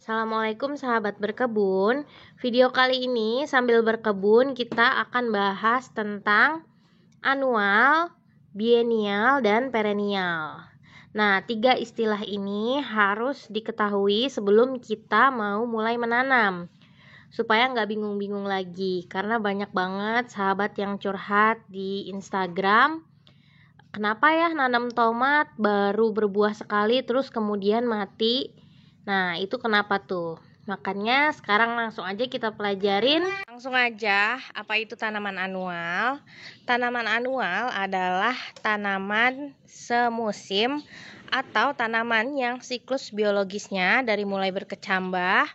Assalamualaikum sahabat berkebun. Video kali ini sambil berkebun kita akan bahas tentang anual, biennial, dan perennial. Nah, 3 istilah ini harus diketahui sebelum kita mau mulai menanam, supaya nggak bingung-bingung lagi. Karena banyak banget sahabat yang curhat di Instagram, kenapa ya nanam tomat baru berbuah sekali terus kemudian mati. Nah, itu kenapa tuh? Makanya sekarang langsung aja kita pelajarin. Langsung aja, apa itu tanaman anual? Tanaman anual adalah tanaman semusim atau tanaman yang siklus biologisnya dari mulai berkecambah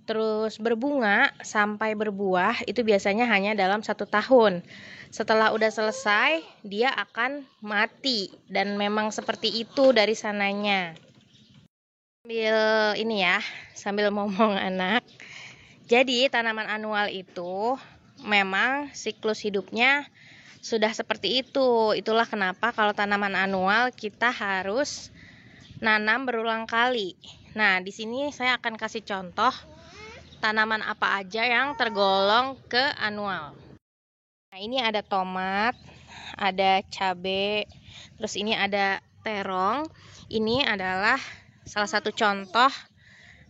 terus berbunga sampai berbuah itu biasanya hanya dalam 1 tahun. Setelah udah selesai, dia akan mati dan memang seperti itu dari sananya. Sambil ngomong anak. Jadi tanaman anual itu memang siklus hidupnya sudah seperti itu. Itulah kenapa kalau tanaman anual kita harus nanam berulang kali. Nah, di sini saya akan kasih contoh tanaman apa aja yang tergolong ke anual. Nah, ini ada tomat, ada cabai, terus ini ada terong. Ini adalah salah satu contoh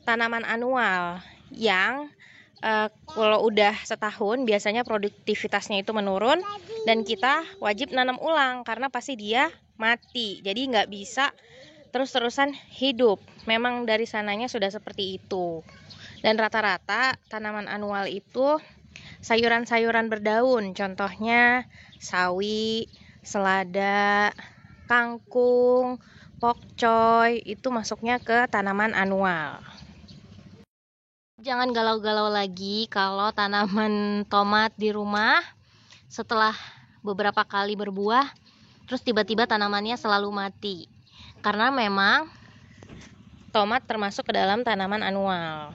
tanaman anual yang kalau udah setahun biasanya produktivitasnya itu menurun dan kita wajib nanam ulang karena pasti dia mati. Jadi nggak bisa terus-terusan hidup. Memang dari sananya sudah seperti itu. Dan rata-rata tanaman anual itu sayuran-sayuran berdaun, contohnya sawi, selada, kangkung, pokcoy, itu masuknya ke tanaman anual. Jangan galau-galau lagi kalau tanaman tomat di rumah setelah beberapa kali berbuah, terus tiba-tiba tanamannya selalu mati. Karena memang tomat termasuk ke dalam tanaman anual.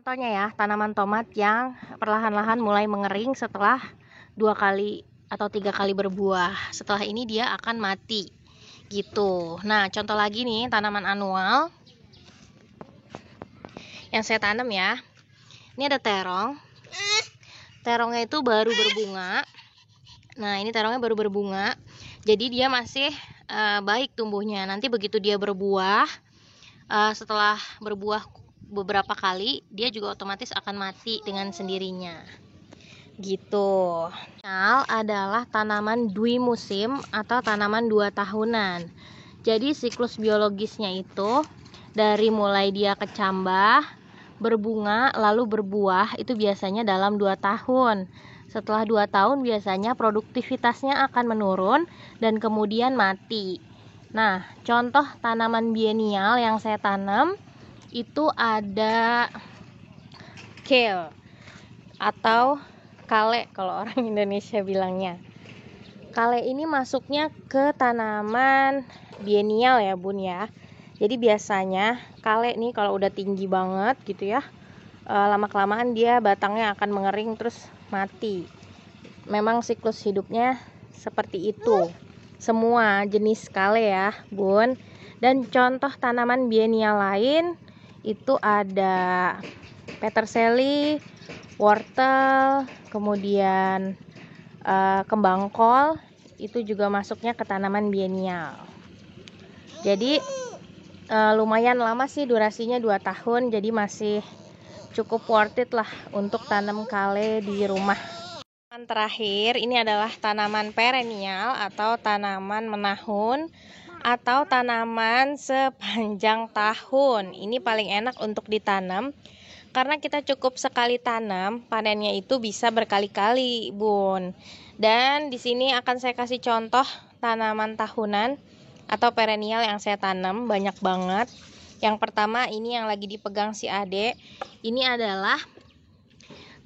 Contohnya ya, tanaman tomat yang perlahan-lahan mulai mengering setelah 2 kali atau 3 kali berbuah. Setelah ini dia akan mati gitu. Nah, contoh lagi nih tanaman anual yang saya tanam ya. Ini ada terong. Terongnya itu baru berbunga. Nah, ini terongnya baru berbunga. Jadi dia masih baik tumbuhnya. Nanti begitu dia berbuah, setelah berbuah beberapa kali, dia juga otomatis akan mati dengan sendirinya. Gitu. Perennial adalah tanaman duimusim atau tanaman 2 tahunan. Jadi siklus biologisnya itu dari mulai dia kecambah, berbunga, lalu berbuah itu biasanya dalam 2 tahun. Setelah 2 tahun biasanya produktivitasnya akan menurun dan kemudian mati. Nah, contoh tanaman biennial yang saya tanam itu ada kale atau kale kalau orang Indonesia bilangnya. Kale ini masuknya ke tanaman biennial ya bun ya. Jadi biasanya kale nih kalau udah tinggi banget gitu ya, lama-kelamaan dia batangnya akan mengering terus mati. Memang siklus hidupnya seperti itu. Semua jenis kale ya bun. Dan contoh tanaman biennial lain itu ada peterseli, wortel, kemudian kembang kol, itu juga masuknya ke tanaman biennial. Jadi lumayan lama sih durasinya 2 tahun, jadi masih cukup worth it lah untuk tanam kale di rumah. Tanaman terakhir ini adalah tanaman perennial atau tanaman menahun atau tanaman sepanjang tahun. Ini paling enak untuk ditanam karena kita cukup sekali tanam, panennya itu bisa berkali-kali, bun. Dan di sini akan saya kasih contoh tanaman tahunan atau perennial yang saya tanam, banyak banget. Yang pertama ini yang lagi dipegang si Ade, ini adalah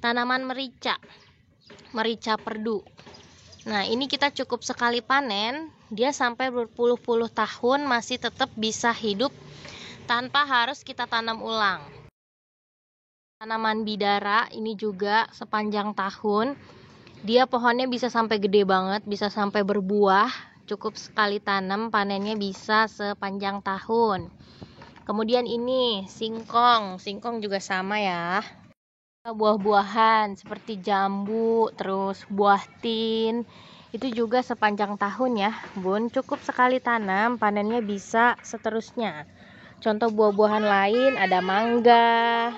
tanaman merica, merica perdu. Nah, ini kita cukup sekali panen, dia sampai berpuluh-puluh tahun masih tetap bisa hidup tanpa harus kita tanam ulang. Tanaman bidara ini juga sepanjang tahun, dia pohonnya bisa sampai gede banget, bisa sampai berbuah, cukup sekali tanam panennya bisa sepanjang tahun. Kemudian ini singkong juga sama ya. Buah-buahan seperti jambu, terus buah tin, itu juga sepanjang tahun ya Bun. Cukup sekali tanam, panennya bisa seterusnya. Contoh buah-buahan lain ada mangga,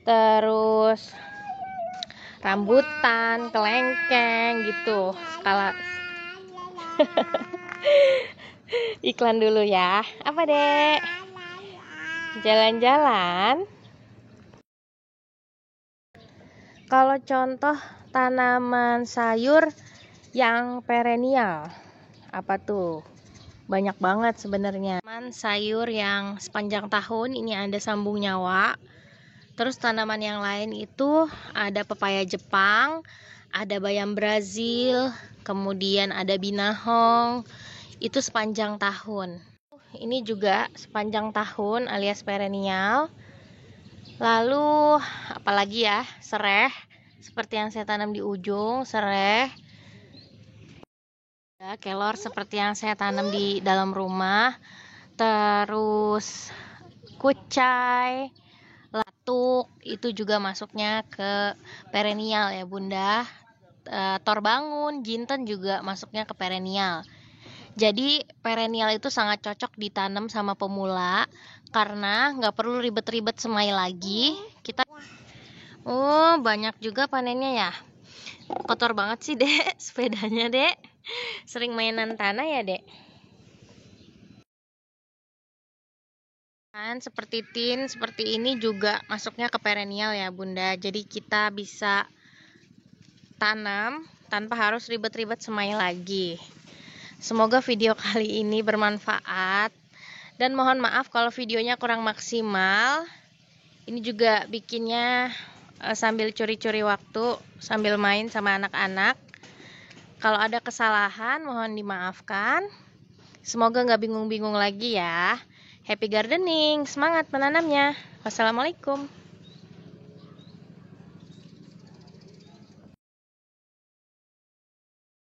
terus rambutan, kelengkeng gitu. Skala iklan dulu ya. Apa Dek? Jalan-jalan. Kalau contoh tanaman sayur yang perennial, apa tuh? Banyak banget sebenarnya. Tanaman sayur yang sepanjang tahun ini ada sambung nyawa. Terus tanaman yang lain itu ada pepaya Jepang, ada bayam Brazil, kemudian ada binahong. Itu sepanjang tahun. Ini juga sepanjang tahun alias perennial. Lalu apalagi ya, sereh seperti yang saya tanam di ujung, sereh. Kelor seperti yang saya tanam di dalam rumah. Terus kucai, latuk itu juga masuknya ke perennial ya Bunda. Torbangun, jinten juga masuknya ke perennial. Jadi perennial itu sangat cocok ditanam sama pemula karena nggak perlu ribet-ribet semai lagi. Banyak juga panennya ya. Kotor banget sih Dek sepedanya Dek. Sering mainan tanah ya Dek. Seperti tin, seperti ini juga masuknya ke perennial ya Bunda. Jadi kita bisa tanam tanpa harus ribet-ribet semai lagi. Semoga video kali ini bermanfaat. Dan mohon maaf kalau videonya kurang maksimal. Ini juga bikinnya sambil curi-curi waktu, sambil main sama anak-anak. Kalau ada kesalahan mohon dimaafkan. Semoga nggak bingung-bingung lagi ya. Happy gardening, semangat menanamnya. Wassalamualaikum.